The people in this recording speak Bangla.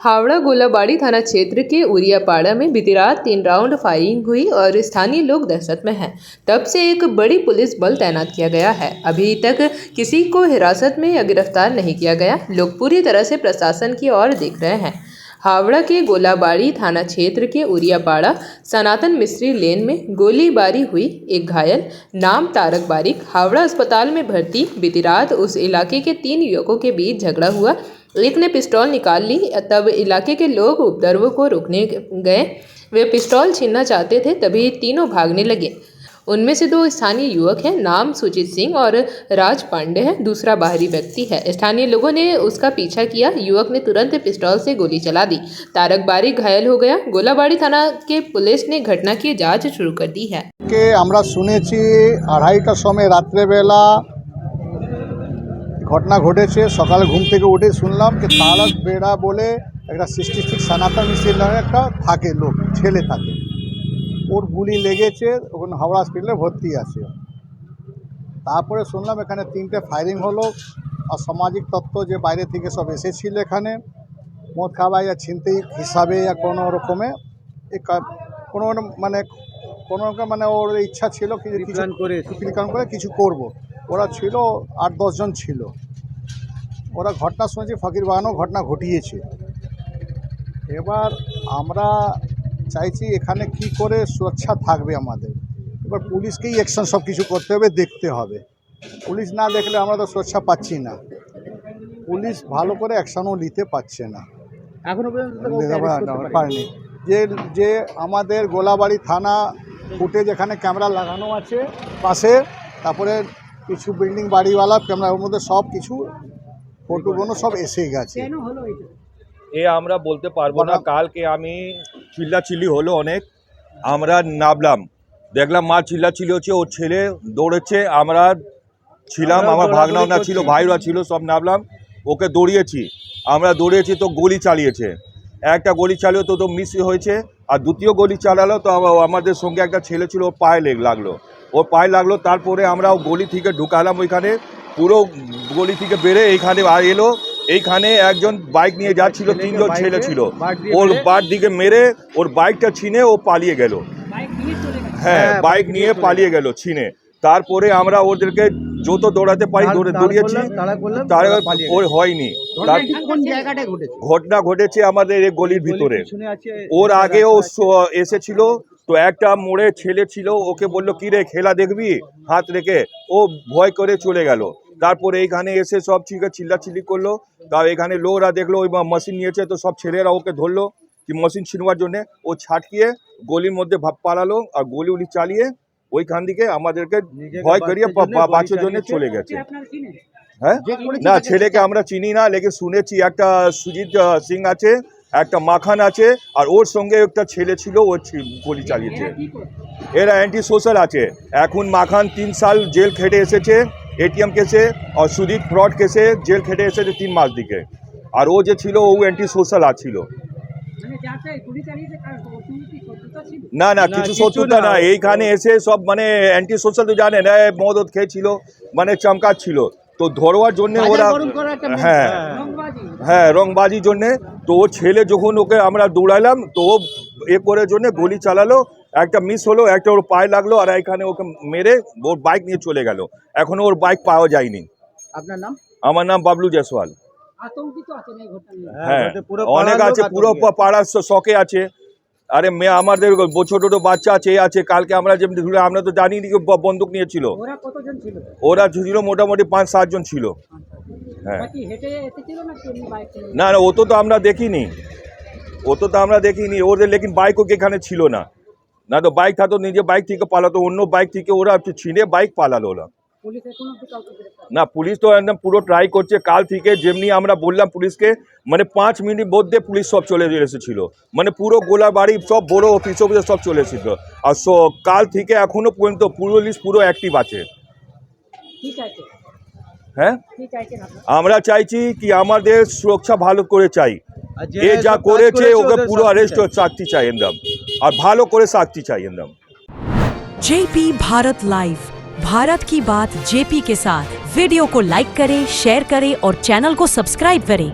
हावड़ा गोलाबाड़ी थाना क्षेत्र के उरियापाड़ा में बीती रात 3 राउंड फायरिंग हुई और स्थानीय लोग दहशत में हैं। तब से एक बड़ी पुलिस बल तैनात किया गया है। अभी तक किसी को हिरासत में या गिरफ्तार नहीं किया गया। लोग पूरी तरह से प्रशासन की ओर देख रहे हैं। हावड़ा के गोलाबाड़ी थाना क्षेत्र के उरियापाड़ा सनातन मिस्त्री लेन में गोलीबारी हुई। एक घायल नाम तारक बारिक हावड़ा अस्पताल में भर्ती। बीती रात उस इलाके के 3 युवकों के बीच झगड़ा हुआ। एक ने पिस्तौल निकाल ली, तब इलाके के लोग उपद्रव को रोकने गए। वे पिस्तौल छीनना चाहते थे, तभी तीनों भागने लगे। उनमें से 2 स्थानीय युवक हैं, नाम सुजीत सिंह और राज पांडे है, दूसरा बाहरी व्यक्ति है। स्थानीय लोगों ने उसका पीछा किया। युवक ने तुरंत पिस्तौल से गोली चला दी। तारक बारिक घायल हो गया। गोलाबाड़ी थाना के पुलिस ने घटना की जांच शुरू कर दी है। আমরা শুনেছি 2:30টার সময় রাত্রেবেলা ঘটনা ঘটেছে। সকালে ঘুম থেকে উঠে শুনলাম যে তারক বেড়া বলে একটা 66 সনাতন মিস্ত্রি নামে একটা থাকে লোক, ছেলে থাকে, ওর গুলি লেগেছে, ওখানে হাওড়া হসপিটালে ভর্তি আছে। তারপরে শুনলাম এখানে 3টে ফায়ারিং হলো। অসামাজিক তত্ত্ব যে বাইরে থেকে সব এসেছিল এখানে মদ খাওয়া या ছিনতাই হিসাবে या কোনো রকমে কোনো মানে ওর ইচ্ছা ছিল কি প্ল্যান করে কিছু করব। ওরা ছিল 8-10 জন ছিল। ওরা ঘটনা শুনেছি ফকির বাগানও ঘটনা ঘটিয়েছে। এবার আমরা চাইছি এখানে কি করে সুরক্ষা থাকবে আমাদের। এবার পুলিশকেই অ্যাকশন সব কিছু করতে হবে, দেখতে হবে। পুলিশ না দেখলে আমরা তো সুরক্ষা পাচ্ছি না। পুলিশ ভালো করে অ্যাকশনও নিতে পারছে না, এখনও পর্যন্ত পারেনি। যে আমাদের গোলাবাড়ি থানা ফুটেজ এখানে ক্যামেরা লাগানো আছে পাশে, তারপরে কিছু বিল্ডিং বাড়িওয়ালা ক্যামেরার মধ্যে সব কিছু ফটোগুলো সব এসে গেছে। এ আমরা বলতে পারবো না। কালকে আমি চিল্লাচিল্লি হলো অনেক, আমরা নামলাম, দেখলাম মা চিল্লাচিল্লি হচ্ছে, ওর ছেলে দৌড়েছে, আমরা ছিলাম, আমার ভাগনাও না ছিল, ভাইরা ছিল, সব নামলাম, ওকে দৌড়িয়েছি। আমরা দৌড়িয়েছি তো গুলি চালিয়েছে। একটা গুলি চালিয়ে তো মিস হয়েছে, আর দ্বিতীয় গুলি চালালো তো আমাদের সঙ্গে একটা ছেলে ছিল, ওর পায়ে লাগলো। তারপরে আমরা গলি থেকে ঢুকালাম ওইখানে, পুরো গলি থেকে বেড়ে এইখানে এলো। এইখানে একজন বাইক নিয়ে যাচ্ছিল, 3 জন ছেলে ছিল, ওর বার দিকে মেরে ওর বাইকটা ছিনে ও পালিয়ে গেল। হ্যাঁ, বাইক নিয়ে পালিয়ে গেল ছিনে। তারপরে আমরা ওদেরকে যত দৌড়াতে পারি দৌড়িয়েছি, তার ওর হয়নি। ঘটনা ঘটেছে আমাদের এই গলির ভিতরে। ওর আগেও এসেছিল তো, একটা মোড়ে ছেলে ছিল, ওকে বললো কি রে খেলা দেখবি হাত রেখে, ও ভয় করে চলে গেল। তারপরে এইখানে এসে সব চিল্লাচিল্লি করলো। তাও এখানে লোকরা দেখলো ওই মেশিন নিয়েছে, তো সব ছেলেরা ওকে ধরলো কি মেশিন ছিনবার জন্যে। ও ছাটকিয়ে গলির মধ্যে পালালো, আর গলি উলি চালিয়ে ওইখান থেকে আমাদেরকে ভয় করিয়ে বাঁচার জন্য চলে গেছে। হ্যাঁ, না ছেলেকে আমরা চিনি না, লেকিন শুনেছি একটা সুজিত সিং আছে, একটা মাখান আছে, আর ওর সঙ্গে একটা ছেলে ছিল, ও গুলি চালিয়েছে। এরা অ্যান্টি সোশ্যাল আছে। এখন মাখান 3 সাল জেল খেটে এসেছে এটিএম কেসে, আর সুজিত ফ্রড কেসে জেল খেটে এসেছে 3 মাস দিকে। আর ও যে ছিল ও অ্যান্টি সোশ্যাল আছিল। না কিছু শত্রুতা না, এইখানে এসে সব মানে অ্যান্টি সোশ্যাল তো জানেন, মদ খেয়েছিল, মানে চমকাচ্ছিল, তো ধরবার জন্য ওরা হ্যাঁ রংবাজির জন্যে। তো ও ছেলে যখন ওকে আমরা দৌড়ালাম তো ও করার জন্য গুলি চালালো, একটা মিস হলো, একটা ওর পায়ে লাগলো, আর এখানে ওকে মেরে ওর বাইক নিয়ে চলে গেল। এখনো ওর বাইক পাওয়া যায়নি। আপনার নাম? আমার নাম বাবলু জয়সওয়াল। হ্যাঁ, অনেক আছে, পুরো পাড়ার শখে আছে। আরে মেয়ে আমাদের ছোট ছোট বাচ্চা আছে। কালকে আমরা যেমনি আমরা তো জানি বন্দুক নিয়েছিল। ওরা ছিল মোটামুটি 5-7 জন ছিল। হ্যাঁ, না ও তো আমরা দেখিনি, ওদের, লেকিন বাইকও এখানে ছিল না। তো বাইক থাকতো, নিজে বাইক থেকে পালাতো, অন্য বাইক থেকে ওরা ছিনে বাইক পালালো ওরা। না, পুলিশ তো একদম পুরো ট্রাই করছে। কাল থেকে যেমনি আমরা বললাম পুলিশকে, মানে 5 মিনিট মধ্যে পুলিশ সব চলে এসেছিল, মানে পুরো গোলাবাড়ি সব বড় অফিস সব চলে এসেছিল। আর কাল থেকে এখনো পর্যন্ত পুলিশ পুরো অ্যাক্টিভ আছে। হ্যাঁ, আমরা চাইছি কি আমাদের সুরক্ষা ভালো করে চাই। এ যা করেছে ওকে পুরো अरेस्ट শাস্তি চাই একদম, আর ভালো করে শাস্তি চাই একদম। जेपी भारत लाइव, भारत की बात जेपी के साथ। वीडियो को लाइक करें, शेयर करें और चैनल को सब्सक्राइब करें।